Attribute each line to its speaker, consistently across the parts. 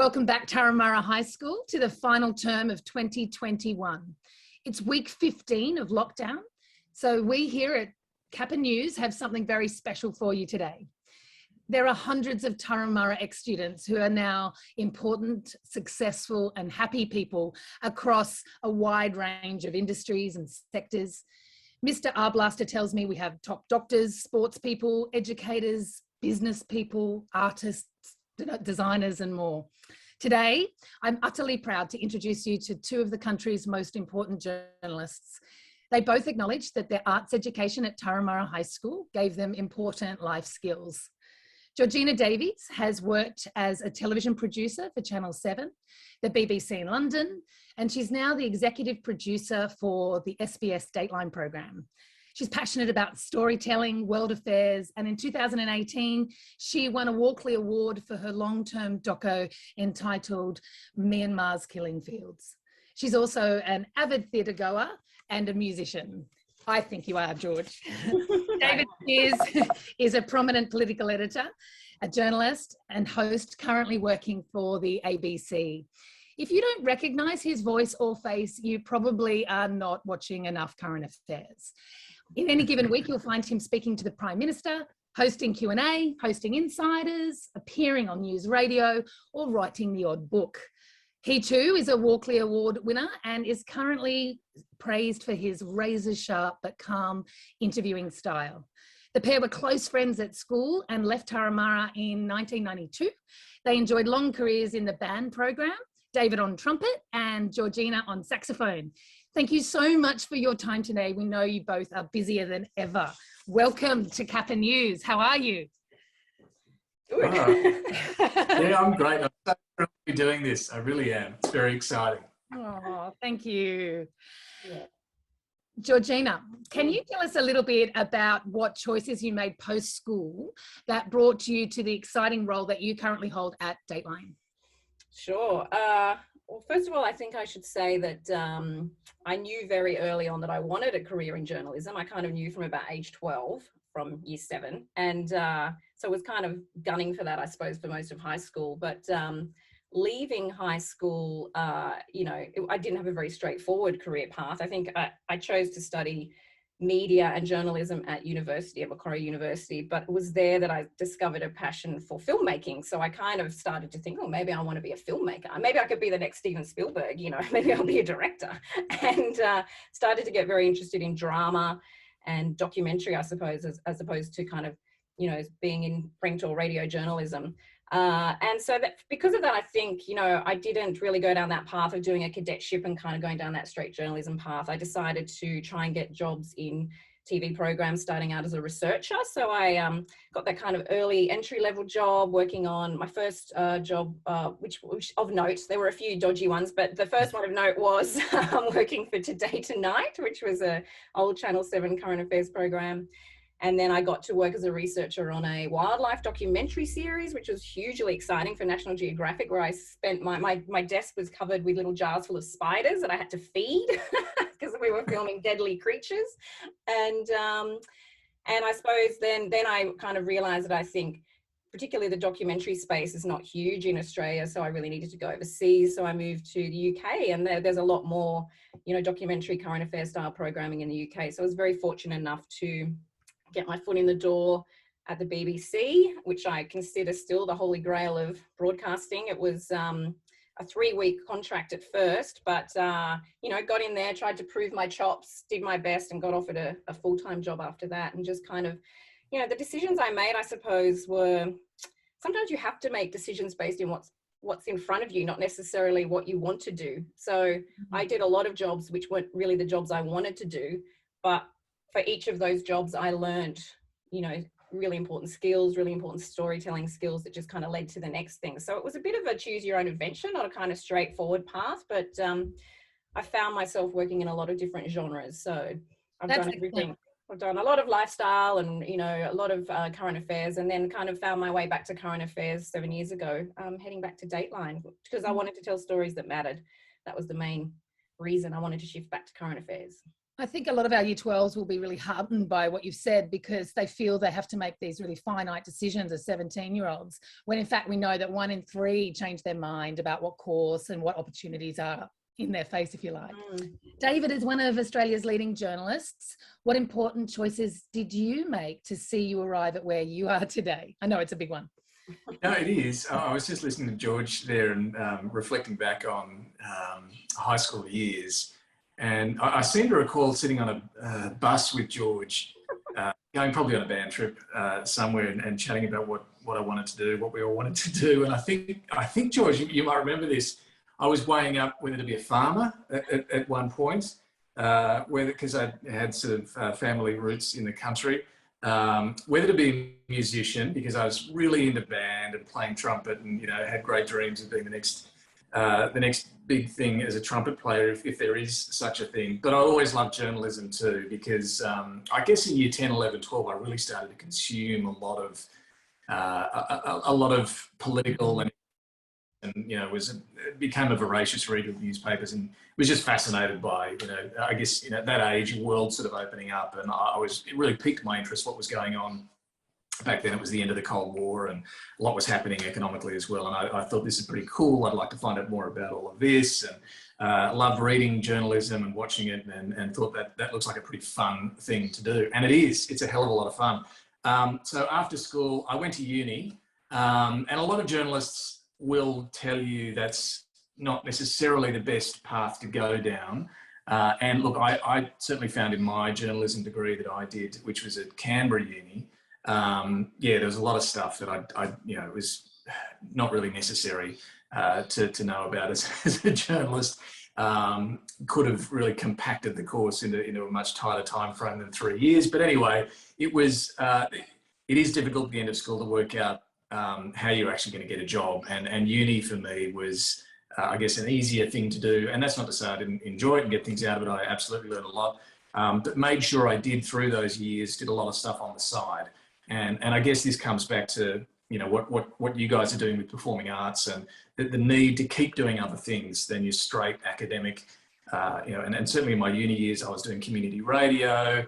Speaker 1: Welcome back, Turramurra High School, to the final term of 2021. It's week 15 of lockdown, so we here at Kappa News have something very special for you today. There are hundreds of Turramurra ex-students who are now important, successful and happy people across a wide range of industries and sectors. Mr. Arblaster tells me we have top doctors, sports people, educators, business people, artists, designers and more. Today, I'm utterly proud to introduce you to two of the country's most important journalists. They both acknowledge that their arts education at Turramurra High School gave them important life skills. Georgina Davies has worked as a television producer for Channel 7, the BBC in London, and she's now the executive producer for the SBS Dateline program. She's passionate about storytelling, world affairs, and in 2018, she won a Walkley Award for her long-term doco entitled Myanmar's Killing Fields. She's also an avid theatre goer and a musician. I think you are, George. David Speers is a prominent political editor, a journalist and host currently working for the ABC. If you don't recognise his voice or face, you probably are not watching enough current affairs. In any given week, you'll find him speaking to the Prime Minister, hosting Q&A, hosting Insiders, appearing on news radio, or writing the odd book. He too is a Walkley Award winner and is currently praised for his razor-sharp but calm interviewing style. The pair were close friends at school and left Turramurra in 1992. They enjoyed long careers in the band program, David on trumpet and Georgina on saxophone. Thank you so much for your time today. We know you both are busier than ever. Welcome to Kappa News. How are you?
Speaker 2: Good. Yeah, I'm great. I'm so thrilled to be doing this. I really am. It's very exciting.
Speaker 1: Oh, thank you. Yeah. Georgina, can you tell us a little bit about what choices you made post-school that brought you to the exciting role that you currently hold at Dateline?
Speaker 3: Sure. Well, first of all, I think I should say that I knew very early on that I wanted a career in journalism. I kind of knew from about age 12, from year 7. And so I was kind of gunning for that, I suppose, for most of high school. But leaving high school, I didn't have a very straightforward career path. I think I chose to study media and journalism at Macquarie University, but it was there that I discovered a passion for filmmaking. So I kind of started to think, oh, maybe I want to be a filmmaker. Maybe I could be the next Steven Spielberg, maybe I'll be a director. And started to get very interested in drama and documentary, I suppose, as opposed to kind of, being in print or radio journalism. And so that because of that, I think, I didn't really go down that path of doing a cadetship and kind of going down that straight journalism path. I decided to try and get jobs in TV programs, starting out as a researcher. So I got that kind of early entry-level job working on my first job, which of note, there were a few dodgy ones, but the first one of note was working for Today Tonight, which was an old Channel 7 current affairs program. And then I got to work as a researcher on a wildlife documentary series, which was hugely exciting for National Geographic, where I spent my desk was covered with little jars full of spiders that I had to feed because we were filming deadly creatures. And I suppose then I kind of realized that I think particularly the documentary space is not huge in Australia, so I really needed to go overseas. So I moved to the UK, and there's a lot more, documentary current affairs style programming in the UK. So I was very fortunate enough to get my foot in the door at the BBC, which I consider still the holy grail of broadcasting. It was a 3-week contract at first, but, got in there, tried to prove my chops, did my best and got offered a full-time job after that. And just kind of, the decisions I made, I suppose, were sometimes you have to make decisions based on what's in front of you, not necessarily what you want to do. So I did a lot of jobs which weren't really the jobs I wanted to do, but for each of those jobs, I learned, really important skills, really important storytelling skills that just kind of led to the next thing. So it was a bit of a choose your own adventure, not a kind of straightforward path, but I found myself working in a lot of different genres. So I've done everything. I've done a lot of lifestyle and, a lot of current affairs, and then kind of found my way back to current affairs 7 years ago, heading back to Dateline, because I wanted to tell stories that mattered. That was the main reason I wanted to shift back to current affairs.
Speaker 1: I think a lot of our year 12s will be really heartened by what you've said, because they feel they have to make these really finite decisions as 17-year-olds, when in fact we know that 1 in 3 change their mind about what course and what opportunities are in their face, if you like. David, is one of Australia's leading journalists, what important choices did you make to see you arrive at where you are today? I know it's a big one.
Speaker 2: No, it is. I was just listening to George there and reflecting back on high school years. And I seem to recall sitting on a bus with George, going probably on a band trip somewhere and chatting about what I wanted to do, what we all wanted to do. And I think George, you might remember this. I was weighing up whether to be a farmer at one point, because I had sort of family roots in the country, whether to be a musician, because I was really into band and playing trumpet and, had great dreams of being the next big thing as a trumpet player, if there is such a thing. But I always loved journalism too, because I guess in year 10, 11, 12, I really started to consume a lot of political and became a voracious reader of newspapers and was just fascinated by, I guess, at that age, the world sort of opening up. And it really piqued my interest what was going on. Back then it was the end of the Cold War and a lot was happening economically as well. And I thought, this is pretty cool. I'd like to find out more about all of this. And I loved reading journalism and watching it, and thought that looks like a pretty fun thing to do. And it is. It's a hell of a lot of fun. So after school, I went to uni, and a lot of journalists will tell you that's not necessarily the best path to go down. And look, I certainly found in my journalism degree that I did, which was at Canberra Uni, there was a lot of stuff that I was not really necessary to know about as a journalist. Could have really compacted the course into a much tighter time frame than 3 years. But anyway, it is difficult at the end of school to work out how you're actually going to get a job. And uni for me was, I guess, an easier thing to do. And that's not to say I didn't enjoy it and get things out of it. I absolutely learned a lot. But made sure I did through those years, did a lot of stuff on the side. And I guess this comes back to, what you guys are doing with performing arts, and the need to keep doing other things than your straight academic, and certainly in my uni years, I was doing community radio,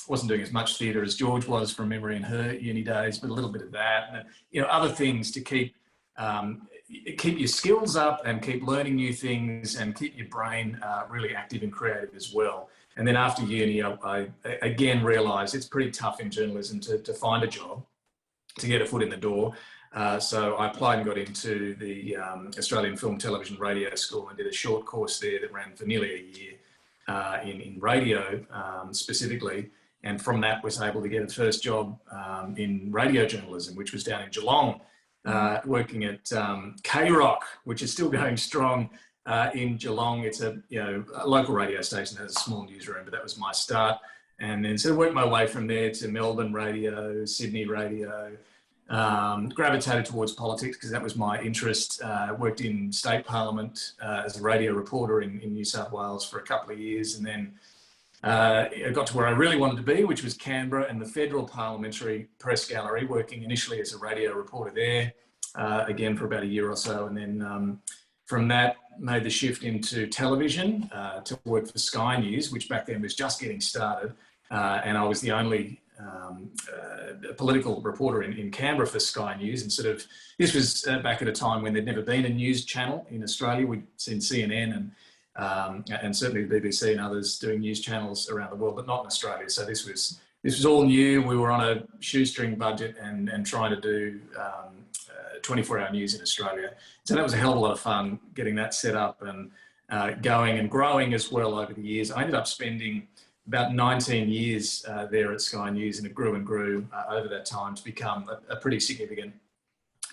Speaker 2: wasn't doing as much theatre as George was from memory in her uni days, but a little bit of that, and, other things to keep your skills up and keep learning new things and keep your brain really active and creative as well. And then after uni, I again realised it's pretty tough in journalism to find a job, to get a foot in the door. So I applied and got into the Australian Film, Television, Radio School and did a short course there that ran for nearly a year in radio specifically. And from that was able to get a first job in radio journalism, which was down in Geelong, working at K-Rock, which is still going strong in Geelong. It's a local radio station that has a small newsroom, but that was my start. And then sort of worked my way from there to Melbourne radio, Sydney radio, gravitated towards politics because that was my interest. Worked in state parliament as a radio reporter in New South Wales for a couple of years. And then I got to where I really wanted to be, which was Canberra and the Federal Parliamentary Press Gallery, working initially as a radio reporter there, again for about a year or so. And then from that, made the shift into television to work for Sky News, which back then was just getting started. And I was the only political reporter in Canberra for Sky News. And sort of, this was back at a time when there'd never been a news channel in Australia. We'd seen CNN and certainly the BBC and others doing news channels around the world, but not in Australia. So this was all new. We were on a shoestring budget and trying to do 24-hour news in Australia. So that was a hell of a lot of fun getting that set up and going and growing as well over the years. I ended up spending about 19 years there at Sky News, and it grew and grew over that time to become a pretty significant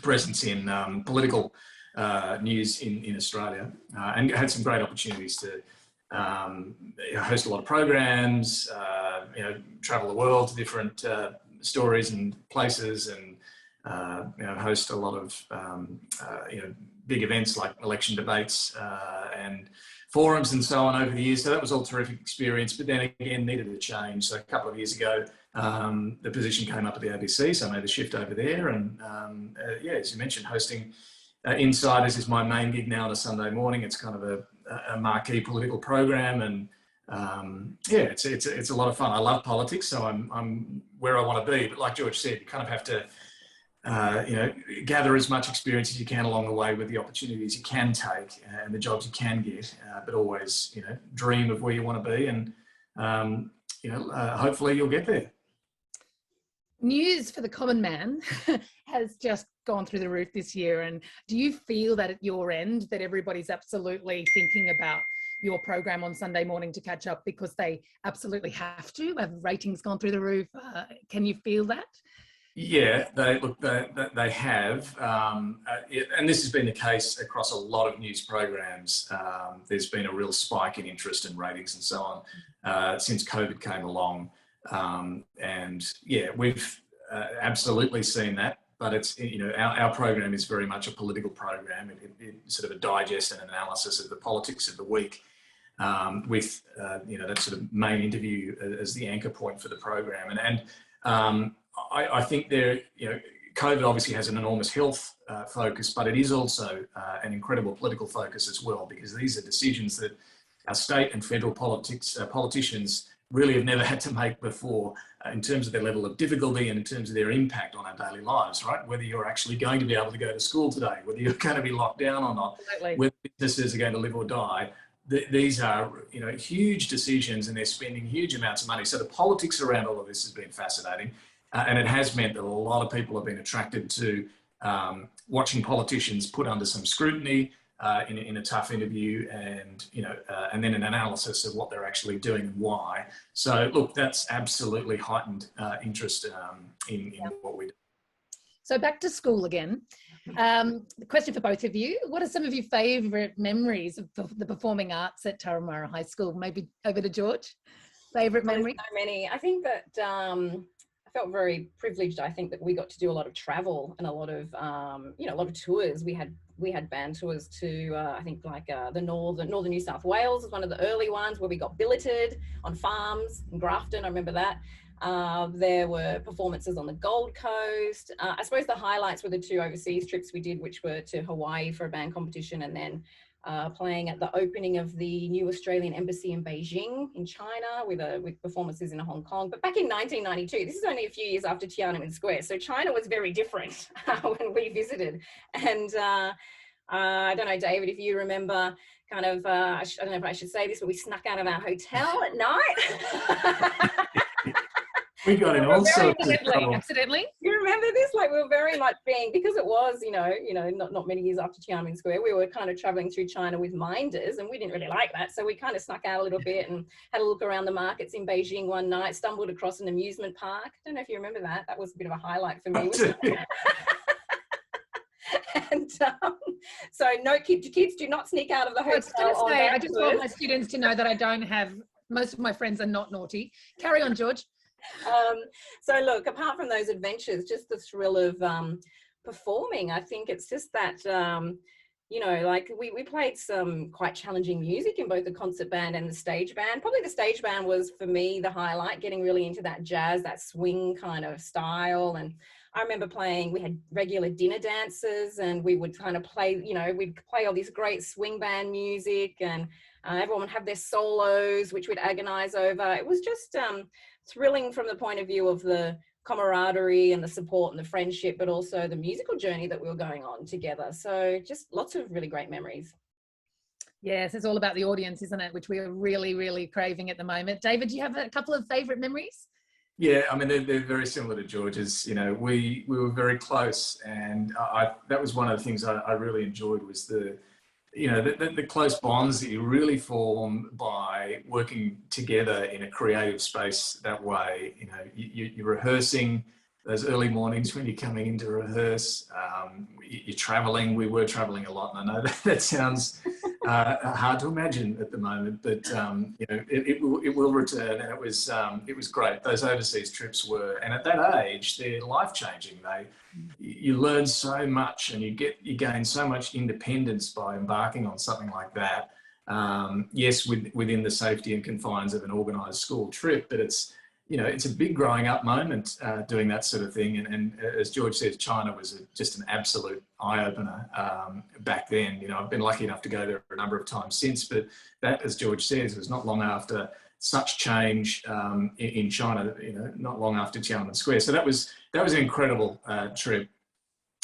Speaker 2: presence in political news in Australia, and had some great opportunities to host a lot of programs, travel the world to different stories and places, and host a lot of big events like election debates and forums and so on over the years. So that was all terrific experience, but then again needed a change. So a couple of years ago, the position came up at the ABC, so I made the shift over there. And as you mentioned, hosting Insiders is my main gig now on a Sunday morning. It's kind of a marquee political program, and yeah, it's a lot of fun. I love politics, so I'm where I want to be. But like George said, you kind of have to, you know, gather as much experience as you can along the way with the opportunities you can take and the jobs you can get, but always, you know, dream of where you want to be, and you know, hopefully you'll get there.
Speaker 1: News for the common man has just gone through the roof this year. And do you feel that at your end that everybody's absolutely thinking about your program on Sunday morning to catch up because they absolutely have to? Have ratings gone through the roof? Can you feel that?
Speaker 2: Yeah, they have, and this has been the case across a lot of news programs. There's been a real spike in interest in ratings and so on since COVID came along. And yeah, we've absolutely seen that, but it's, you know, our program is very much a political program. It's sort of a digest and analysis of the politics of the week, with you know, that sort of main interview as the anchor point for the program. And I think there, you know, COVID obviously has an enormous health focus, but it is also an incredible political focus as well, because these are decisions that our state and federal politicians really have never had to make before, in terms of their level of difficulty and in terms of their impact on our daily lives, right? Whether you're actually going to be able to go to school today, whether you're going to be locked down or not,
Speaker 1: Absolutely.
Speaker 2: whether businesses are going to live or die. These are, you know, huge decisions, and they're spending huge amounts of money. So the politics around all of this has been fascinating, and it has meant that a lot of people have been attracted to watching politicians put under some scrutiny, in a tough interview, and, you know, and then an analysis of what they're actually doing and why. So look, that's absolutely heightened interest in what we do.
Speaker 1: So back to school again. The question for both of you: what are some of your favourite memories of the performing arts at Turramurra High School? Maybe over to George. Favourite memory?
Speaker 3: So many. I think that I felt very privileged. I think that we got to do a lot of travel and a lot of you know, a lot of tours. We had band tours to I think like the northern New South Wales was one of the early ones, where we got billeted on farms in Grafton. I remember that. There were performances on the Gold Coast. I suppose the highlights were the 2 overseas trips we did, which were to Hawaii for a band competition, and then playing at the opening of the new Australian Embassy in Beijing in China, with performances in Hong Kong. But back in 1992, this is only a few years after Tiananmen Square, so China was very different when we visited. And I don't know, David, if you remember, kind of, I don't know if I should say this, but we snuck out of our hotel at night.
Speaker 2: We got in all sorts of trouble.
Speaker 1: Accidentally.
Speaker 3: You remember this? Like, we were very much being, because it was, you know, not many years after Tiananmen Square, we were kind of traveling through China with minders, and we didn't really like that. So we kind of snuck out a little bit and had a look around the markets in Beijing one night, stumbled across an amusement park. I don't know if you remember that. That was a bit of a highlight for me. And so no, kids do not sneak out of the hotel.
Speaker 1: I just want my students to know that I don't have, most of my friends are not naughty. Carry on, George.
Speaker 3: So look, apart from those adventures, just the thrill of performing, I think it's just that, you know, like we played some quite challenging music in both the concert band and the stage band. Probably the stage band was, for me, the highlight, getting really into that jazz, that swing kind of style. And I remember playing, we had regular dinner dances, and we would kind of play, you know, we'd play all this great swing band music, and everyone would have their solos, which we'd agonize over. It was just thrilling from the point of view of the camaraderie and the support and the friendship, but also the musical journey that we were going on together. So just lots of really great memories.
Speaker 1: Yes, it's all about the audience, isn't it? Which we are really, really craving at the moment. David, do you have a couple of favourite memories?
Speaker 2: Yeah, I mean, they're very similar to George's. You know, we were very close, and that was one of the things I really enjoyed, was the close bonds that you really form by working together in a creative space that way. You know, you're rehearsing those early mornings when you're coming in to rehearse. You're traveling. We were traveling a lot, and I know that sounds hard to imagine at the moment, but you know, it will return, and it was great. Those overseas trips were, and at that age, they're life-changing. You learn so much, and you gain so much independence by embarking on something like that. Yes, within the safety and confines of an organised school trip, but it's you know, it's a big growing up moment doing that sort of thing. And as George says, China was just an absolute eye opener back then. You know, I've been lucky enough to go there a number of times since, but that, as George says, was not long after such change in China, you know, not long after Tiananmen Square. So that was an incredible trip.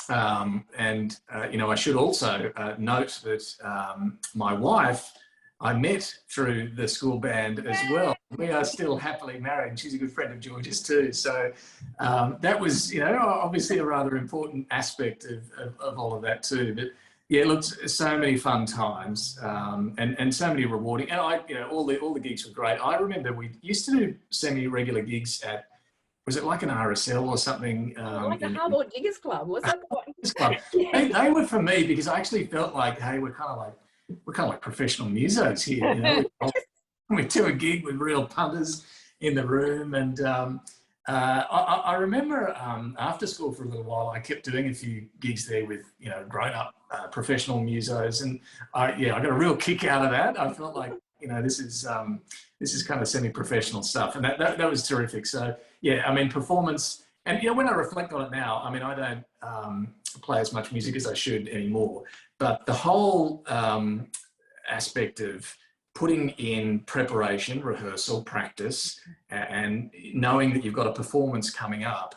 Speaker 2: You know, I should also note that my wife, I met through the school band as well. We are still happily married. She's a good friend of George's too. So that was, you know, obviously a rather important aspect of all of that too. But yeah, look, so many fun times and so many rewarding. And you know, all the gigs were great. I remember we used to do semi-regular gigs at, was it like an RSL or something?
Speaker 3: Like a Harbour Diggers Club, was that the one?
Speaker 2: They were for me because I actually felt like, hey, we're kind of like professional musos here. You know, we do a gig with real punters in the room, and I remember after school for a little while, I kept doing a few gigs there with, you know, grown-up professional musos, and I got a real kick out of that. I felt like, you know, this is kind of semi-professional stuff, and that was terrific. So yeah, I mean, performance, and you know, when I reflect on it now, I mean, I don't play as much music as I should anymore, but the whole aspect of putting in preparation, rehearsal, practice, and knowing that you've got a performance coming up,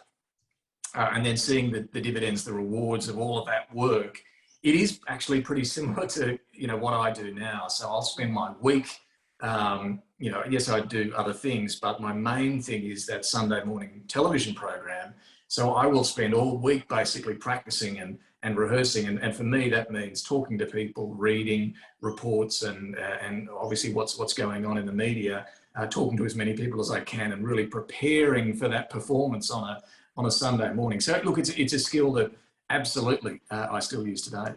Speaker 2: and then seeing the dividends, the rewards of all of that work, it is actually pretty similar to, you know, what I do now. So I'll spend my week, you know, yes, I do other things, but my main thing is that Sunday morning television program. So I will spend all week basically practicing and rehearsing. And for me, that means talking to people, reading reports and obviously what's going on in the media, talking to as many people as I can and really preparing for that performance on a Sunday morning. So look, it's a skill that absolutely I still use today.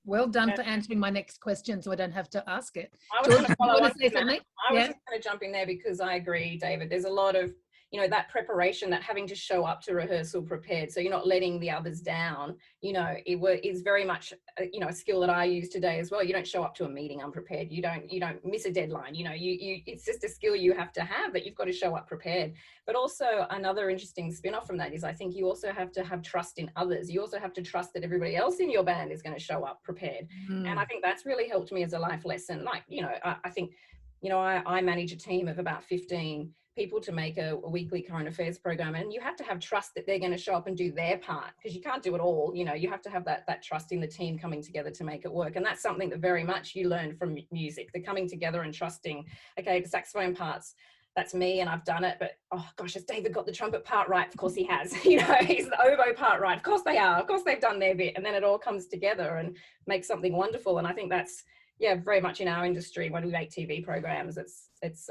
Speaker 1: Well done for answering my next question, so I don't have to ask it.
Speaker 3: I was
Speaker 1: George,
Speaker 3: going
Speaker 1: you want to say something?
Speaker 3: I was just going to jump in there because I agree, David. There's a lot of, you know, that preparation, that having to show up to rehearsal prepared, so you're not letting the others down. You know, it's very much, you know, a skill that I use today as well. You don't show up to a meeting unprepared. You don't miss a deadline. You know, it's just a skill you have to have, that you've got to show up prepared. But also another interesting spin-off from that is, I think you also have to have trust in others. You also have to trust that everybody else in your band is going to show up prepared. And I think that's really helped me as a life lesson. Like, you know, I think, you know, I manage a team of about 15 people to make a weekly current affairs program, and you have to have trust that they're going to show up and do their part, because you can't do it all. You know, you have to have that trust in the team coming together to make it work. And that's something that very much you learn from music, the coming together and trusting, okay, the saxophone parts, that's me and I've done it, but oh gosh, has David got the trumpet part right? Of course he has. You know, he's the oboe part right. Of course they are. Of course they've done their bit. And then it all comes together and makes something wonderful. And I think that's, yeah, very much in our industry when we make TV programs, it's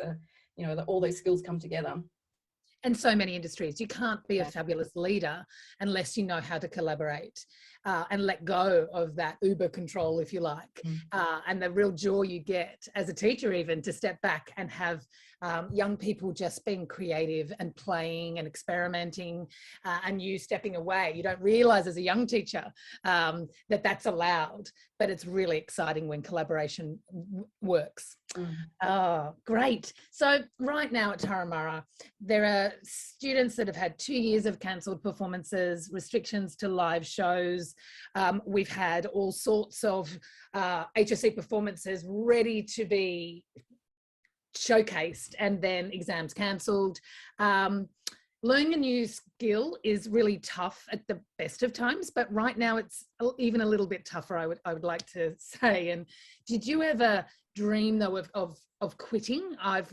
Speaker 3: you know, all those skills come together.
Speaker 1: And so many industries, you can't be a fabulous leader unless you know how to collaborate and let go of that uber control, if you like, and the real joy you get as a teacher even to step back and have young people just being creative and playing and experimenting, and you stepping away. You don't realize as a young teacher that that's allowed, but it's really exciting when collaboration works. Oh, great. So right now at Turramurra, there are students that have had 2 years of cancelled performances, restrictions to live shows. We've had all sorts of HSC performances ready to be showcased and then exams cancelled. Learning a new skill is really tough at the best of times, but right now it's even a little bit tougher, I would like to say. And did you ever dream though of quitting? I've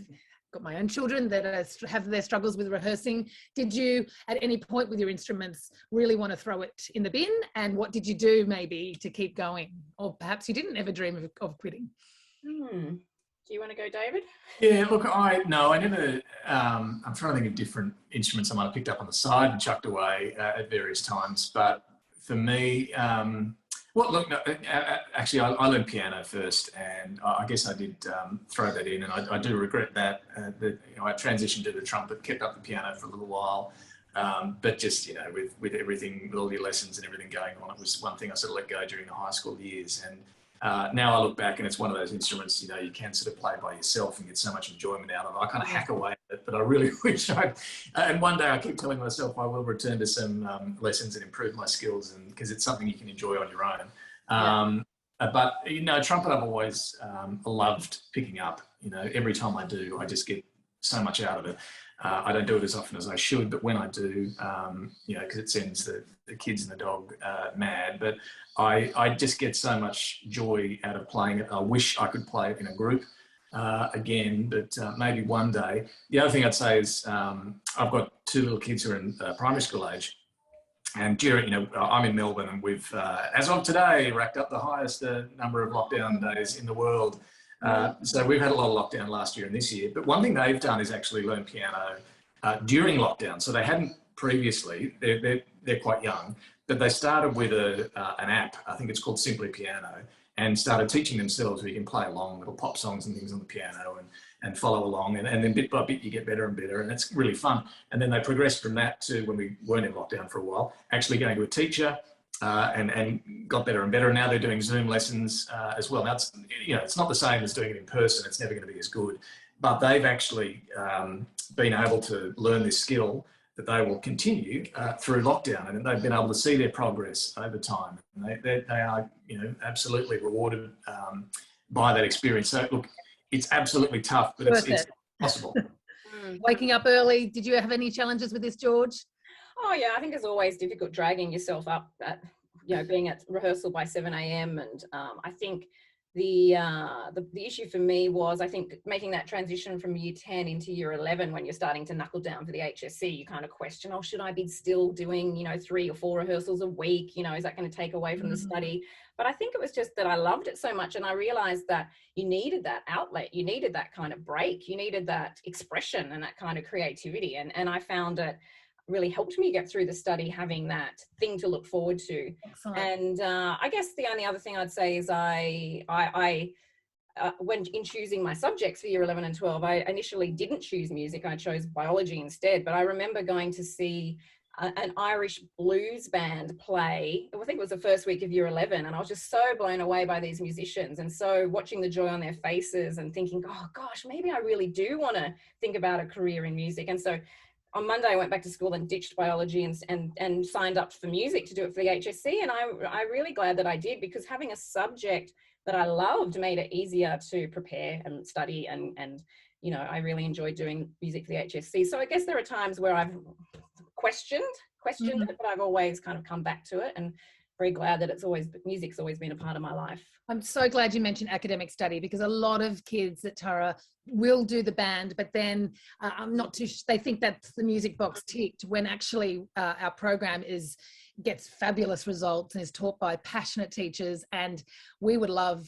Speaker 1: got my own children that have their struggles with rehearsing. Did you at any point with your instruments really want to throw it in the bin? And what did you do maybe to keep going? Or perhaps you didn't ever dream of quitting?
Speaker 3: Do you want to go, David?
Speaker 2: Yeah, look, I never, I'm trying to think of different instruments I might have picked up on the side and chucked away at various times. But for me, well, look, no, actually, I learned piano first, and I guess I did throw that in, and I do regret that. That you know, I transitioned to the trumpet, kept up the piano for a little while, but just, you know, with everything, with all your lessons and everything going on, it was one thing I sort of let go during the high school years. And now I look back and it's one of those instruments, you know, you can sort of play by yourself and get so much enjoyment out of it. I kind of hack away at it that I really wish I'd, and one day I keep telling myself I will return to some lessons and improve my skills, and because it's something you can enjoy on your own. But, you know, trumpet I've always loved picking up. You know, every time I do, I just get so much out of it. I don't do it as often as I should, but when I do, you know, because it sends the kids and the dog mad, but I just get so much joy out of playing it. I wish I could play it in a group again, but maybe one day. The other thing I'd say is I've got two little kids who are in primary school age. And during, you know, I'm in Melbourne, and we've, as of today, racked up the highest number of lockdown days in the world. So we've had a lot of lockdown last year and this year. But one thing they've done is actually learn piano during lockdown. So they hadn't previously. They're quite young, but they started with an app. I think it's called Simply Piano, and started teaching themselves where you can play along little pop songs and things on the piano and follow along. And then bit by bit, you get better and better, and it's really fun. And then they progressed from that to, when we weren't in lockdown for a while, actually going to a teacher and got better and better. And now they're doing Zoom lessons as well. Now, it's, you know, it's not the same as doing it in person. It's never going to be as good. But they've actually been able to learn this skill that they will continue through lockdown, and they've been able to see their progress over time. And they are, you know, absolutely rewarded by that experience. So look, it's absolutely tough, but it's possible.
Speaker 1: Waking up early. Did you have any challenges with this, George?
Speaker 3: Oh yeah, I think it's always difficult dragging yourself up at, you know, being at rehearsal by 7 a.m. And I think the issue for me was, I think, making that transition from year 10 into year 11, when you're starting to knuckle down for the HSC, you kind of question, oh, should I be still doing, you know, 3 or 4 rehearsals a week? You know, is that going to take away from the study? But I think it was just that I loved it so much, and I realized that you needed that outlet, you needed that kind of break, you needed that expression and that kind of creativity. And I found it really helped me get through the study, having that thing to look forward to. Excellent. And I guess the only other thing I'd say is when in choosing my subjects for year 11 and 12, I initially didn't choose music. I chose biology instead. But I remember going to see an Irish blues band play. I think it was the first week of year 11. And I was just so blown away by these musicians, and so watching the joy on their faces and thinking, oh gosh, maybe I really do want to think about a career in music. And so on Monday, I went back to school and ditched biology and signed up for music to do it for the HSC. And I'm really glad that I did, because having a subject that I loved made it easier to prepare and study. And you know, I really enjoyed doing music for the HSC. So I guess there are times where I've questioned it, but I've always kind of come back to it, and very glad that music's always been a part of my life.
Speaker 1: I'm so glad you mentioned academic study, because a lot of kids at Tara will do the band, but then they think that's the music box ticked, when actually our program gets fabulous results and is taught by passionate teachers. And we would love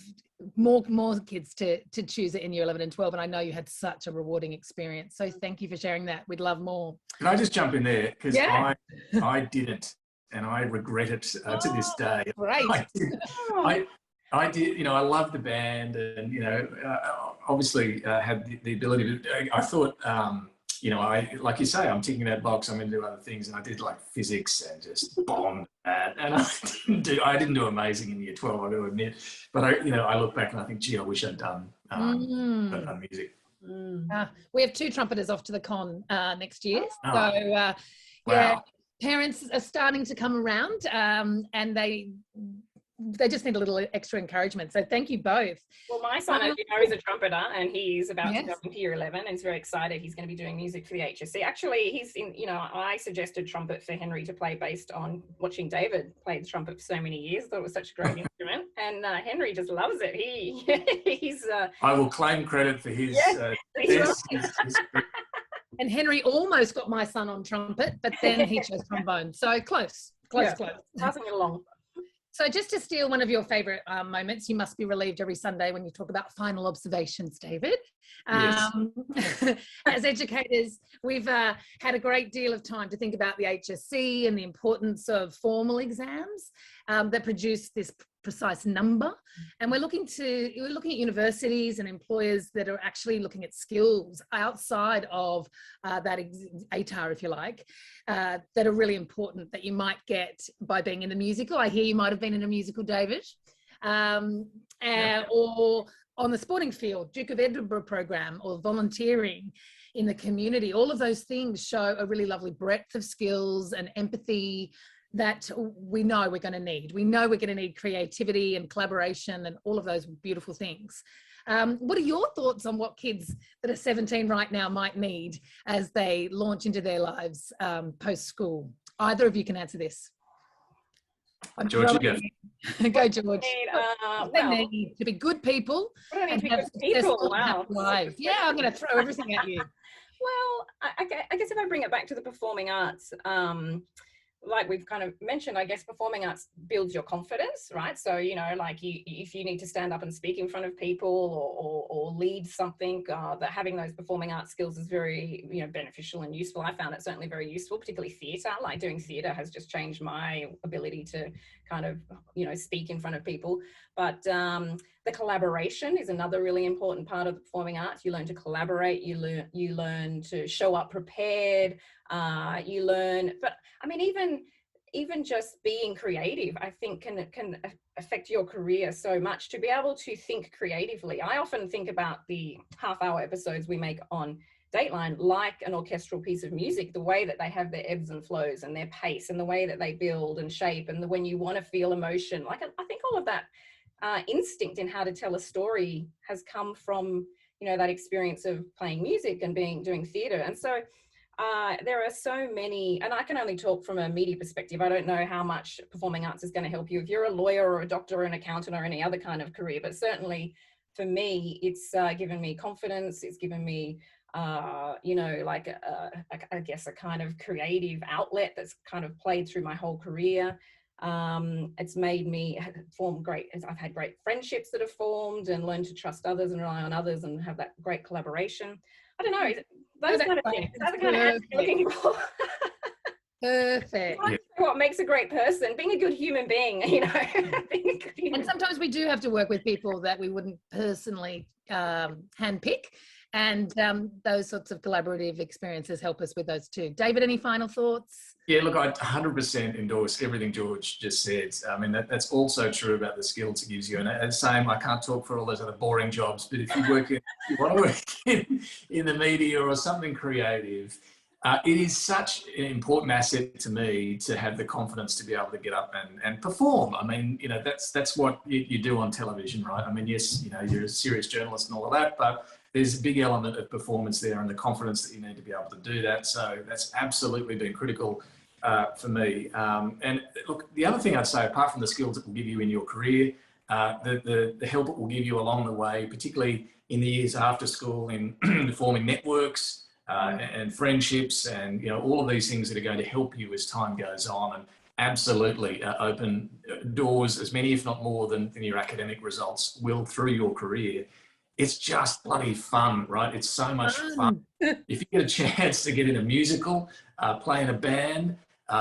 Speaker 1: more kids to choose it in year 11 and 12. And I know you had such a rewarding experience. So thank you for sharing that. We'd love more.
Speaker 2: Can I just jump in there? Because I didn't, and I regret it to this day.
Speaker 1: Right.
Speaker 2: I did, you know, I loved the band, and, you know, obviously had the ability to, I thought, you know, like you say, I'm ticking that box, I'm into other things, and I did like physics and just bombed that. And I didn't do amazing in year 12, I got to admit. But I look back and I think, gee, I wish I'd done music.
Speaker 1: We have 2 trumpeters off to the con next year.
Speaker 2: Oh.
Speaker 1: So,
Speaker 2: Wow.
Speaker 1: Parents are starting to come around, and they just need a little extra encouragement. So thank you both.
Speaker 3: Well, my son, as you know, is a trumpeter, and he's about to go into year 11, and he's very excited. He's going to be doing music for the HSC. Actually, I suggested trumpet for Henry to play based on watching David play the trumpet for so many years. I thought it was such a great instrument, and Henry just loves it. He's.
Speaker 2: I will claim credit for his.
Speaker 1: And Henry almost got my son on trumpet, but then he chose trombone. So close.
Speaker 3: Passing it along.
Speaker 1: So just to steal one of your favourite moments, you must be relieved every Sunday when you talk about final observations, David.
Speaker 2: Yes.
Speaker 1: As educators, we've had a great deal of time to think about the HSC and the importance of formal exams that produce this precise number. And we're looking at universities and employers that are actually looking at skills outside of that ATAR, if you like, that are really important, that you might get by being in the musical. I hear you might have been in a musical, David, or on the sporting field, Duke of Edinburgh program, or volunteering. in the community. All of those things show a really lovely breadth of skills and empathy that we know we're going to need. We know we're going to need creativity and collaboration and all of those beautiful things. What are your thoughts on what kids that are 17 right now might need as they launch into their lives post-school? Either of you can answer this.
Speaker 2: George, you go.
Speaker 1: Go, George. They
Speaker 3: Well,
Speaker 1: need to be good people and
Speaker 3: to be
Speaker 1: have
Speaker 3: good people.
Speaker 1: successful and
Speaker 3: Wow.
Speaker 1: happy lives. Yeah, I'm going to throw everything at you.
Speaker 3: Well, I guess if I bring it back to the performing arts, like we've kind of mentioned, I guess performing arts builds your confidence, right? So, you know, like if you need to stand up and speak in front of people or lead something, that having those performing arts skills is very, you know, beneficial and useful. I found it certainly very useful, particularly theatre. Like doing theatre has just changed my ability to kind of, you know, speak in front of people. But the collaboration is another really important part of the performing arts. You learn to collaborate, you learn to show up prepared, you learn, but I mean, even just being creative, I think can affect your career so much. To be able to think creatively. I often think about the half-hour episodes we make on Dateline like an orchestral piece of music, the way that they have their ebbs and flows and their pace and the way that they build and shape and when you want to feel emotion. Like I think all of that instinct in how to tell a story has come from, you know, that experience of playing music and doing theatre. And so there are so many, and I can only talk from a media perspective. I don't know how much performing arts is going to help you if you're a lawyer or a doctor or an accountant or any other kind of career, but certainly for me, it's given me confidence. It's given me, you know, like I guess a kind of creative outlet that's kind of played through my whole career. It's made me I've had great friendships that have formed and learned to trust others and rely on others and have that great collaboration. I don't know, those kind of things. That's the kind of answer you're looking for.
Speaker 1: Perfect.
Speaker 3: What makes a great person? Being a good human being, you know. Being a good human
Speaker 1: And sometimes we do have to work with people that we wouldn't personally handpick. And those sorts of collaborative experiences help us with those too. David, any final thoughts?
Speaker 2: Yeah, look, I 100% endorse everything George just said. I mean, that's also true about the skills it gives you. And same, I can't talk for all those other boring jobs, but if you want to work in the media or something creative, it is such an important asset to me to have the confidence to be able to get up and perform. I mean, you know, that's what you do on television, right? I mean, yes, you know, you're a serious journalist and all of that, but there's a big element of performance there and the confidence that you need to be able to do that. So that's absolutely been critical for me. And look, the other thing I'd say, apart from the skills it will give you in your career, the help it will give you along the way, particularly in the years after school in forming networks and friendships and, you know, all of these things that are going to help you as time goes on and absolutely open doors, as many, if not more than your academic results will through your career. It's just bloody fun, right? It's so much fun. If you get a chance to get in a musical, play in a band,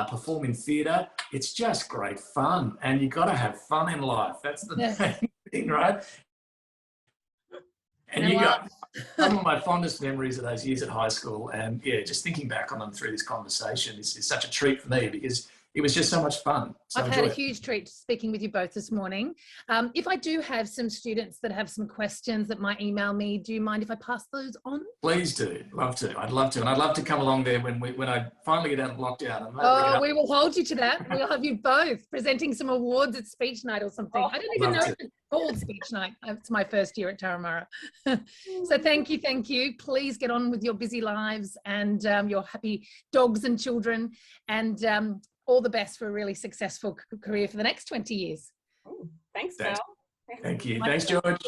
Speaker 2: perform in theatre, it's just great fun. And you've got to have fun in life. That's the main thing, right? And you got some of my fondest memories of those years at high school. And yeah, just thinking back on them through this conversation is such a treat for me because it was just so much fun. So
Speaker 1: I've had a huge treat speaking with you both this morning. If I do have some students that have some questions that might email me, do you mind if I pass those on?
Speaker 2: Please do. Love to. I'd love to. And I'd love to come along there when I finally get out of lockdown.
Speaker 1: Oh, we will hold you to that. We'll have you both presenting some awards at speech night or something. I don't even know if it's called speech night. It's my first year at Turramurra. So thank you. Please get on with your busy lives and your happy dogs and children, and all the best for a really successful career for the next 20 years.
Speaker 3: Thanks, Mel.
Speaker 2: Thank you. Thanks, George.